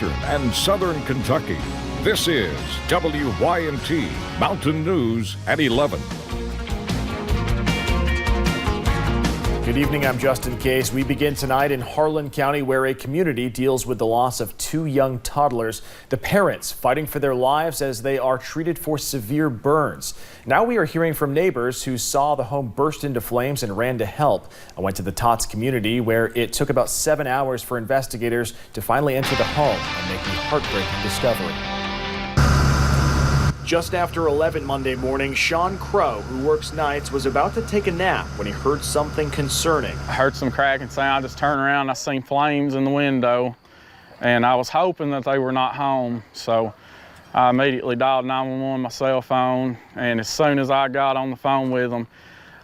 Western and Southern Kentucky. This is WYMT Mountain News at 11. Good evening, I'm Justin Case. We begin tonight in Harlan County, where a community deals with the loss of two young toddlers. The parents fighting for their lives as they are treated for severe burns. Now we are hearing from neighbors who saw the home burst into flames and ran to help. I went to the Tots community, where it took about 7 hours for investigators to finally enter the home and make the heartbreaking discovery. Just after 11 Monday morning, Sean Crow, who works nights, was about to take a nap when he heard something concerning. I heard some cracking sound. I just turned around, I seen flames in the window, and I was hoping that they were not home. So I immediately dialed 911 on my cell phone, and as soon as I got on the phone with them,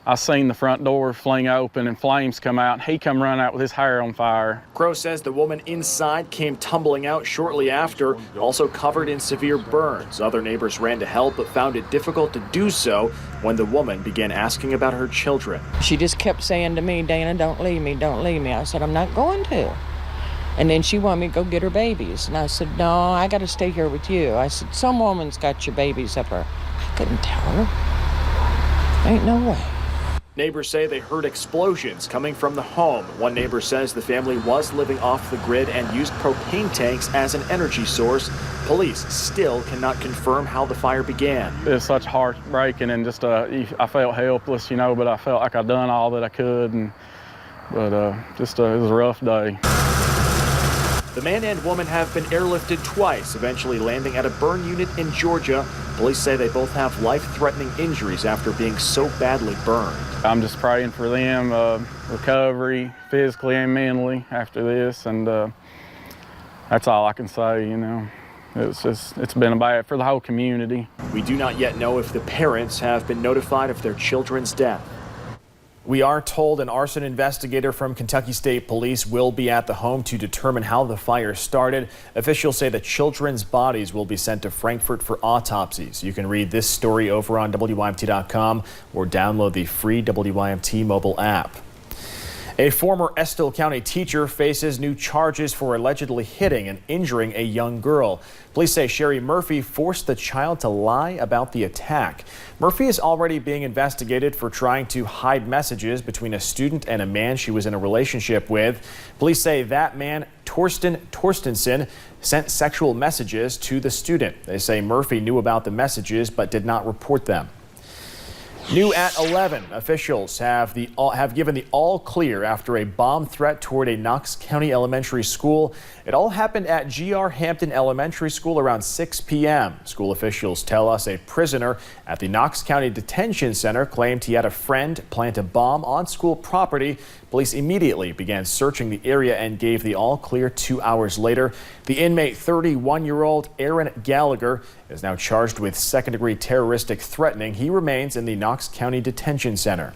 I seen the front door fling open and flames come out. He come running out with his hair on fire. Crow says the woman inside came tumbling out shortly after, also covered in severe burns. Other neighbors ran to help but found it difficult to do so when the woman began asking about her children. She just kept saying to me, "Dana, don't leave me, don't leave me." I said, "I'm not going to." And then she wanted me to go get her babies. And I said, "No, I got to stay here with you." I said, "Some woman's got your babies up her." I couldn't tell her. Ain't no way. Neighbors say they heard explosions coming from the home. One neighbor says the family was living off the grid and used propane tanks as an energy source. Police still cannot confirm how the fire began. It was such heartbreaking, and just I felt helpless, but I felt like I'd done all that I could, but it was a rough day. The man and woman have been airlifted twice, eventually landing at a burn unit in Georgia. Police say they both have life-threatening injuries after being so badly burned. I'm just praying for them, recovery, physically and mentally after this, and that's all I can say, It's been bad for the whole community. We do not yet know if the parents have been notified of their children's death. We are told an arson investigator from Kentucky State Police will be at the home to determine how the fire started. Officials say the children's bodies will be sent to Frankfurt for autopsies. You can read this story over on WYMT.com or download the free WYMT mobile app. A former Estill County teacher faces new charges for allegedly hitting and injuring a young girl. Police say Sherry Murphy forced the child to lie about the attack. Murphy is already being investigated for trying to hide messages between a student and a man she was in a relationship with. Police say that man, Torstensen, sent sexual messages to the student. They say Murphy knew about the messages but did not report them. New at 11, officials have given the all clear after a bomb threat toward a Knox County elementary school. It all happened at G.R. Hampton Elementary School around 6 p.m. School officials tell us a prisoner at the Knox County Detention Center claimed he had a friend plant a bomb on school property. Police immediately began searching the area and gave the all clear 2 hours later. The inmate, 31-year-old Aaron Gallagher, is now charged with second-degree terroristic threatening. He remains in the Knox County Detention Center.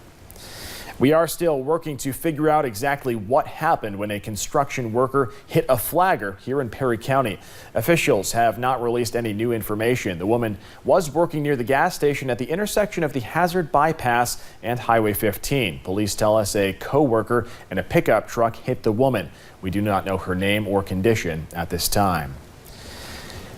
We are still working to figure out exactly what happened when a construction worker hit a flagger here in Perry County. Officials have not released any new information. The woman was working near the gas station at the intersection of the Hazard Bypass and Highway 15. Police tell us a co-worker and a pickup truck hit the woman. We do not know her name or condition at this time.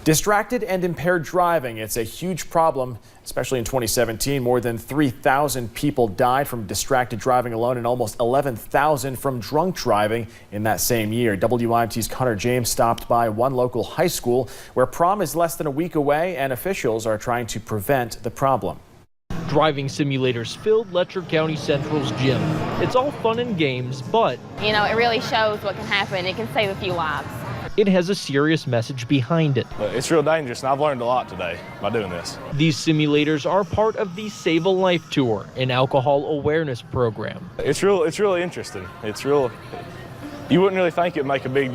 Distracted and impaired driving, it's a huge problem, especially in 2017. More than 3,000 people died from distracted driving alone and almost 11,000 from drunk driving in that same year. WYMT's Connor James stopped by one local high school where prom is less than a week away and officials are trying to prevent the problem. Driving simulators filled Letcher County Central's gym. It's all fun and games, but it really shows what can happen. It can save a few lives. It has a serious message behind it. It's real dangerous, and I've learned a lot today by doing this. These simulators are part of the Save a Life Tour, an alcohol awareness program. It's really interesting. You wouldn't really think it'd make a big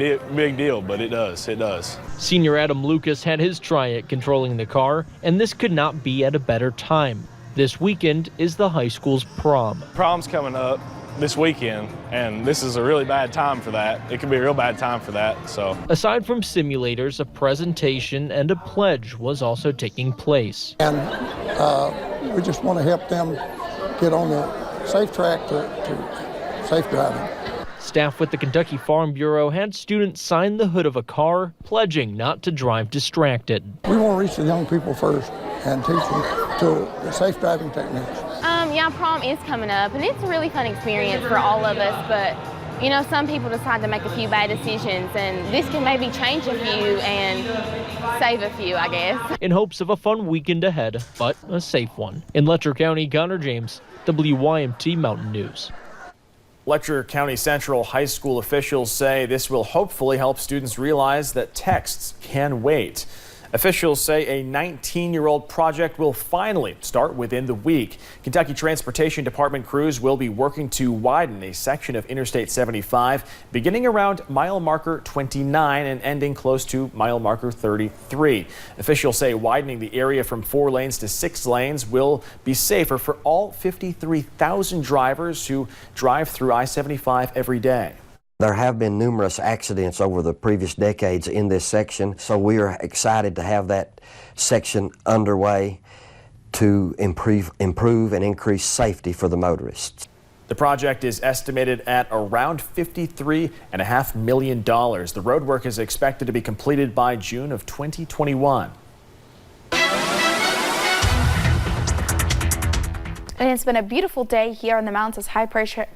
deal, but it does. It does. Senior Adam Lucas had his try at controlling the car, and this could not be at a better time. This weekend is the high school's prom. Prom's coming up this weekend, and this is a really bad time for that. It could be a real bad time for that. So aside from simulators, a presentation and a pledge was also taking place. And we just want to help them get on the safe track to safe driving. Staff with the Kentucky Farm Bureau had students sign the hood of a car, pledging not to drive distracted. We want to reach the young people first and teach them to the safe driving techniques. Yeah, prom is coming up, and it's a really fun experience for all of us, but you know, some people decide to make a few bad decisions, and this can maybe change a few and save a few, I guess. In hopes of a fun weekend ahead, but a safe one. In Letcher County, Connor James, WYMT Mountain News. Letcher County Central High School officials say this will hopefully help students realize that texts can wait. Officials say a 19-year-old project will finally start within the week. Kentucky Transportation Department crews will be working to widen a section of Interstate 75 beginning around mile marker 29 and ending close to mile marker 33. Officials say widening the area from 4 lanes to 6 lanes will be safer for all 53,000 drivers who drive through I-75 every day. There have been numerous accidents over the previous decades in this section, so we are excited to have that section underway to improve and increase safety for the motorists. The project is estimated at around $53.5 million. The roadwork is expected to be completed by June of 2021. And it's been a beautiful day here in the mountains as high pressure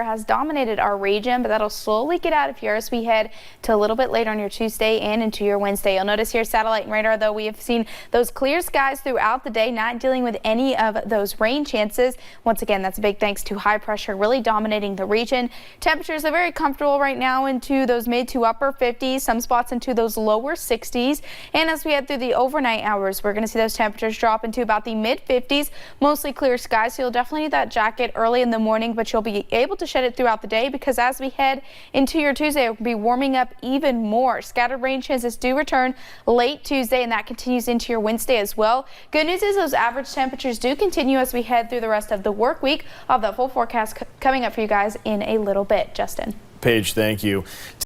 has dominated our region, but that'll slowly get out of here as we head to a little bit later on your Tuesday and into your Wednesday. You'll notice here satellite and radar, though, we have seen those clear skies throughout the day, not dealing with any of those rain chances. Once again, that's a big thanks to high pressure really dominating the region. Temperatures are very comfortable right now into those mid to upper 50s, some spots into those lower 60s. And as we head through the overnight hours, we're going to see those temperatures drop into about the mid 50s, mostly clear skies. So you'll definitely need that jacket early in the morning, but you'll be able to shed it throughout the day because as we head into your Tuesday, it will be warming up even more. Scattered rain chances do return late Tuesday, and that continues into your Wednesday as well. Good news is those average temperatures do continue as we head through the rest of the work week. I'll have that full forecast coming up for you guys in a little bit. Justin. Paige, thank you.